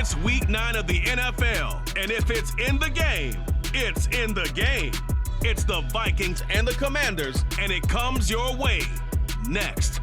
It's week 9 of the NFL, and if it's in the game, it's in the game. It's the Vikings and the Commanders, and it comes your way next.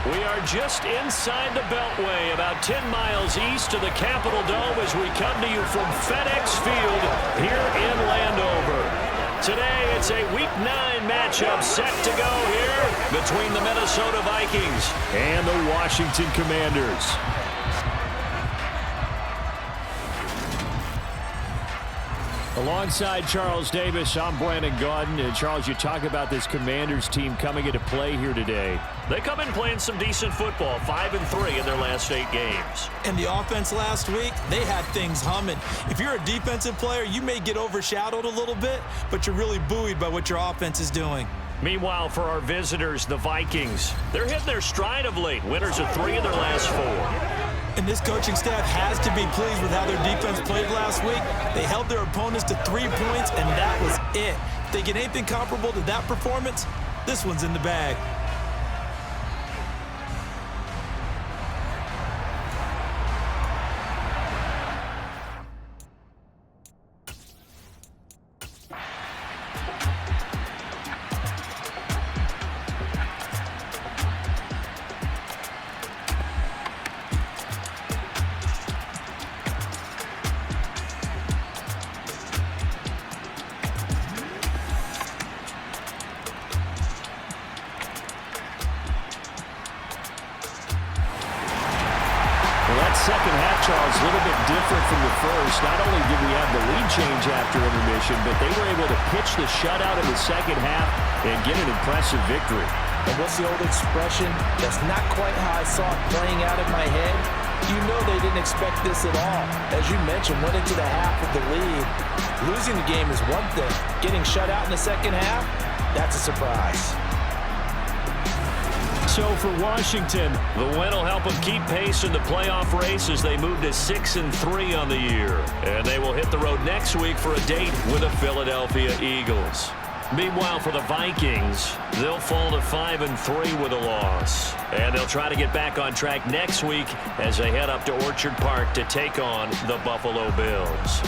We are just inside the Beltway, about 10 miles east of the Capitol Dome as we come to you from FedEx Field here in Landover. Today, it's a Week 9 matchup set to go here between the Minnesota Vikings and the Washington Commanders. Alongside Charles Davis, I'm Brandon Gaudin. And Charles, you talk about this Commanders team coming into play here today. They come in playing some decent football, 5-3 in their last 8 games. And the offense last week, they had things humming. If you're a defensive player, you may get overshadowed a little bit, but you're really buoyed by what your offense is doing. Meanwhile, for our visitors, the Vikings, they're hitting their stride of late. Winners of 3 of their last 4. And this coaching staff has to be pleased with how their defense played last week. They held their opponents to 3 points, and that was it. If they get anything comparable to that performance, this one's in the bag. Second half, Charles, a little bit different from the first. Not only did we have the lead change after intermission, but they were able to pitch the shutout in the second half and get an impressive victory. And what's the old expression? That's not quite how I saw it playing out in my head. You know they didn't expect this at all. As you mentioned, went into the half with the lead. Losing the game is one thing. Getting shut out in the second half, that's a surprise. So for Washington, the win will help them keep pace in the playoff race as they move to 6-3 on the year. And they will hit the road next week for a date with the Philadelphia Eagles. Meanwhile, for the Vikings, they'll fall to 5-3 with a loss. And they'll try to get back on track next week as they head up to Orchard Park to take on the Buffalo Bills.